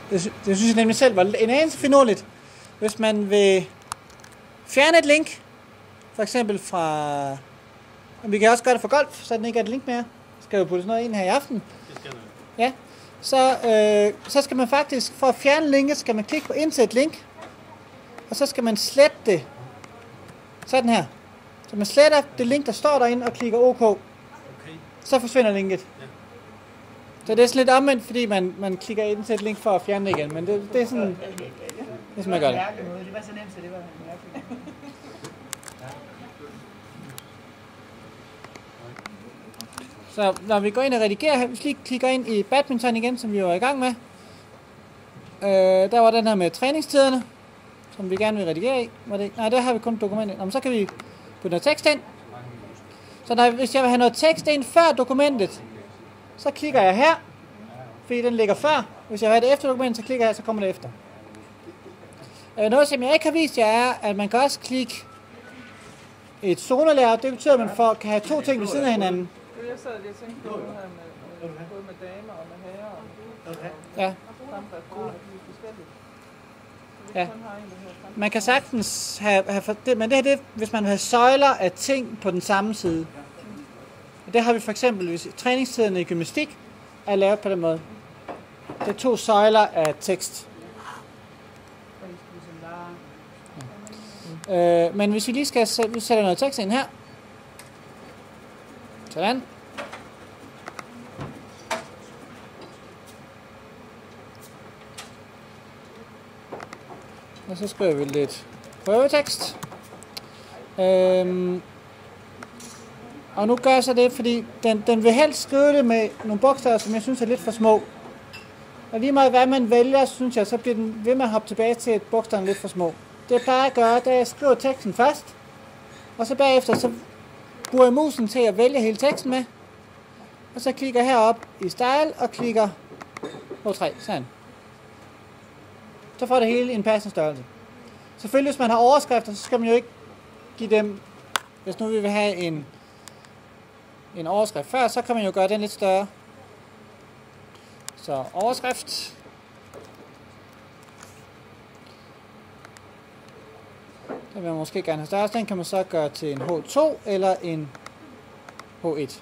Det synes jeg nemlig selv var en anelse finurligt. Hvis man vil fjerne et link, for eksempel fra... Og vi kan også gøre det for golf, så den ikke er et link mere. Skal jo putte sådan noget ind her i aften. Det skal Ja. Så skal man faktisk, for at fjerne linket, skal man klikke på indsæt link. Og så skal man slette det. Sådan her. Så man sletter det link, der står derinde, og klikker OK. Okay. Så forsvinder linket. Ja. Så det er sådan lidt omvendt, fordi man klikker indsæt link for at fjerne det igen. Men det er sådan, hvis man gør det. Det var så nemt, så det var mærkeligt. Så når vi går ind og redigerer her, hvis vi lige klikker ind i badminton igen, som vi var i gang med. Der var den her med træningstiderne, som vi gerne vil redigere i. Nej, der har vi kun dokumentet. Så kan vi putte noget tekst ind. Så hvis jeg vil have noget tekst ind før dokumentet, så klikker jeg her, fordi den ligger før. Hvis jeg vil have det efter dokumentet, så klikker jeg her, så kommer det efter. Noget, som jeg ikke har vist jer, er, at man kan også klikke et zonelayout. Det betyder, at man kan have to ting ved siden af hinanden. Jeg sad lige og tænkte på det her med både med damer og med herrer og ja. Ja. Man kan sagtens have det, men det er det, hvis man vil have søjler af ting på den samme side. Og det har vi for eksempel, hvis træningstiderne i gymnastik er lavet på den måde. Det er to søjler af tekst. Men hvis vi lige skal sætte noget tekst ind her. Sådan. Og så skriver vi lidt prøvetekst. Og nu gør jeg så det, fordi den vil helst skrive det med nogle bogstaver, som jeg synes er lidt for små. Og lige meget hvad man vælger, synes jeg, så bliver den ved med at hoppe tilbage til, at bogstaverne er lidt for små. Det jeg plejer at gøre, det er, at jeg skriver teksten først, og så bagefter så bruger jeg musen til at vælge hele teksten med. Og så klikker jeg herop i style og klikker på 3. Sådan. Så får det hele en passende størrelse. Selvfølgelig, hvis man har overskrifter, så skal man jo ikke give dem... Hvis nu vi vil have en overskrift før, så kan man jo gøre den lidt større. Så overskrift. Den vil man måske gerne have større. Den kan man så gøre til en H2 eller en H1.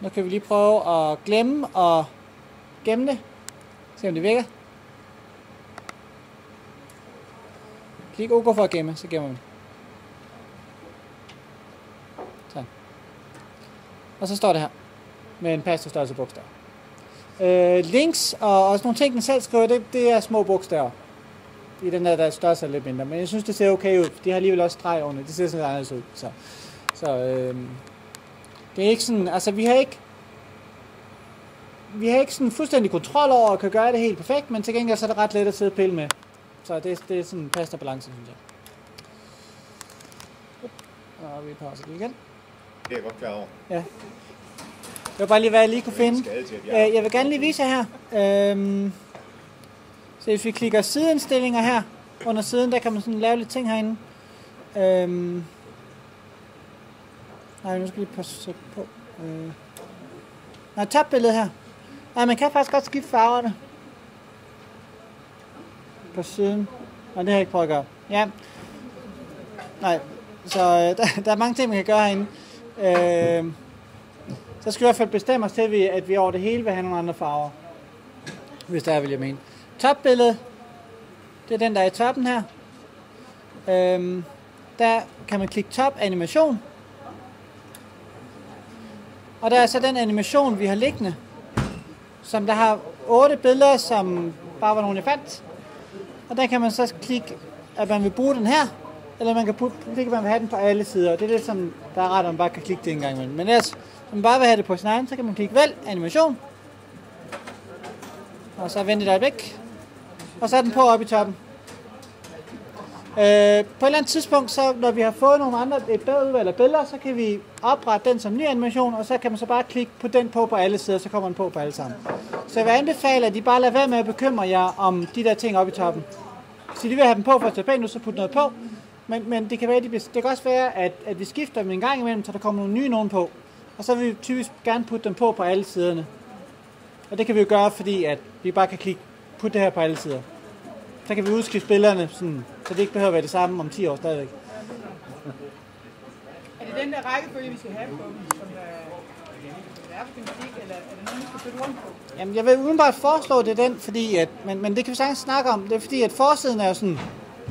Nu kan vi lige prøve at glemme og gemme det. Se om det virker. Klik OK for at gemme, så gemmer vi. Sådan. Og så står det her. Med en passende størrelse bogstaver. Links og også nogle ting, den selv skriver, det er små bogstaver. I den der størrelse er lidt mindre. Men jeg synes, det ser okay ud. De har alligevel også streg under. Det ser sådan lidt anderledes ud. Så det er ikke sådan, altså vi har ikke sådan fuldstændig kontrol over at kan gøre det helt perfekt, men til gengæld så er det ret let at sidde og pille med. Så det er sådan en passende balance, synes jeg. Og vi pauser det igen. Det er jeg godt klar over. Ja. Det var bare lige, hvad jeg lige kunne finde. Jeg vil gerne lige vise jer her. Så hvis vi klikker sideindstillinger her, under siden, der kan man sådan lave lidt ting herinde. Nej, nu skal vi lige passe på. Nej, tabbilledet her. Nej, man kan faktisk godt skifte farverne. På siden. Nej, det har jeg ikke prøvet at gøre. Ja. Nej, så der er mange ting, man kan gøre herinde. Så skal vi i hvert fald bestemme os til, at vi over det hele vil have nogle andre farver. Hvis der vil jeg mene. Topbilledet. Det er den, der er i toppen her. Der kan man klikke top animation. Og der er så den animation, vi har liggende. Som der har 8 billeder, som bare var nogle, jeg fandt. Og der kan man så klikke, at man vil bruge den her. Eller man kan klikke, at man vil have den på alle sider. Det er det, som der er ret, at man bare kan klikke det en gang imellem. Men ellers, hvis man bare vil have det på sin egen, så kan man klikke vælg animation. Og så vente et øjeblik. Og så er den på oppe i toppen. På et eller andet tidspunkt, så når vi har fået nogle andre, et bedre udvalg af billeder, så kan vi oprette den som ny animation, og så kan man så bare klikke på den på alle sider, så kommer den på alle sammen. Så jeg vil anbefale, at I bare lader være med at bekymre jer om de der ting oppe i toppen. Hvis I vil have dem på for at tage pænt ud, så put noget på. Men det kan være, det kan også være, at vi skifter dem en gang imellem, så der kommer nogle nye nogen på. Og så vil vi typisk gerne putte dem på alle siderne. Og det kan vi jo gøre, fordi at vi bare kan putte det her på alle sider. Så kan vi udskifte spillerne, sådan, så det ikke behøver at være det samme om 10 år stadigvæk. Er det den der rækkefølge, vi skal have på, som er for gymnastik, eller er det noget, vi skal flytte rundt på? Jamen, jeg vil udenbart foreslå det den, fordi at, men det kan vi sagtens snakke om. Det er fordi, at forsiden er jo sådan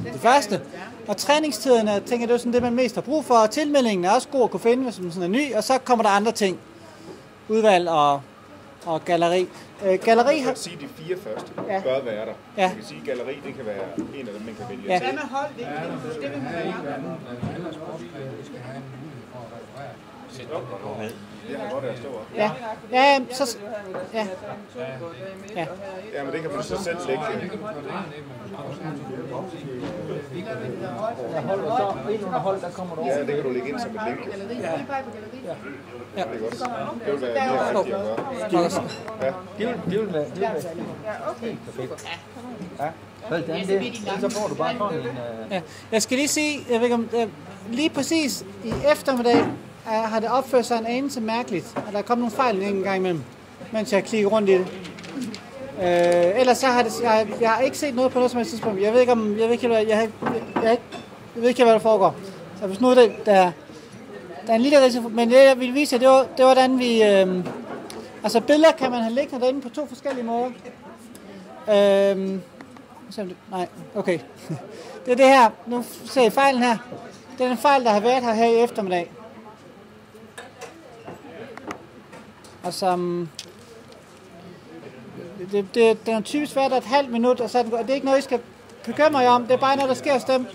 det første. Og træningstiden er, tænker jeg, det er sådan det, man mest har brug for. Og tilmeldingen er også god at kunne finde, hvis man sådan er ny. Og så kommer der andre ting. Udvalg og galleri. Galleri har... sige, de 4 første bør være der. Ja. Man kan sige, galleri, det kan være en af dem, man kan vælge Ja. til. Hvad med hold? Det vil man gøre. Det har godt at stå op. Ja. Ja, så... Ja. Ja. Ja, men det kan man så selv lægge. Ja, det kan du lægge ind som et link. Galleri, lige bare på galleri. Ja. Det er godt. Det vil være mere rigtigt at gøre. Ja. Det vil være Ja, okay. perfekt. Ja. Så får du bare sådan en... Ja. Jeg skal lige sige, jeg ved ikke om, lige præcis i eftermiddag har det opført sig en anelse mærkeligt, og der er kommet nogle fejl en gang imellem, mens jeg klikker rundt i det. Ellers så har det, jeg har ikke set noget på noget som helst tidspunkt. Jeg ved ikke om, jeg ved ikke, hvad der foregår. Så hvis nu der er en lille risiko, men det jeg ville vise jer, det var hvordan vi, altså billeder kan man have liggende derinde på 2 forskellige måder. Nej, okay. Det er det her, nu ser I fejlen her. Det er den fejl, der har været her i eftermiddag. Og som... Den er typisk været et halvt minut, og så det er ikke noget, I skal bekymre jer om. Det er bare noget, der sker stemt.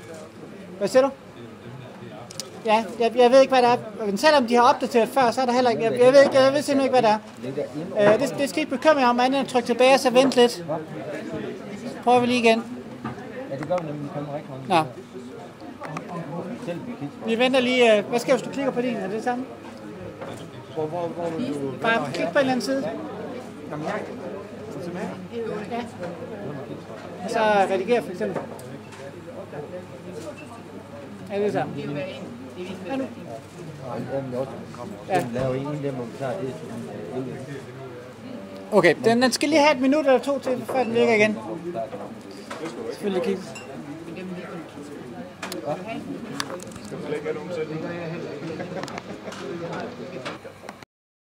Hvad siger du? Ja, jeg ved ikke, hvad det er. Men selvom de har opdateret før, så er der heller ikke... Jeg ved simpelthen ikke, hvad det er. Det skal I ikke bekymre jer om, andet end at trykke tilbage, og så vente lidt. Prøver vi lige igen. Ja, det gør vi nemlig. Vi kommer rigtig mange. Nå. Vi venter lige... Hvad sker, hvis du klikker på din? Er det samme? Hvor vil du... Bare klik på en eller anden side. Ja. Og så redigere for eksempel. Ja, det er samme. Ja, nu. Ja. Laver en af dem, hvor vi tager det. Okay, den skal lige have et minut eller 2 til, før den ligger igen. Selvfølgelig kigge. Skal du slet ikke have nogen selv?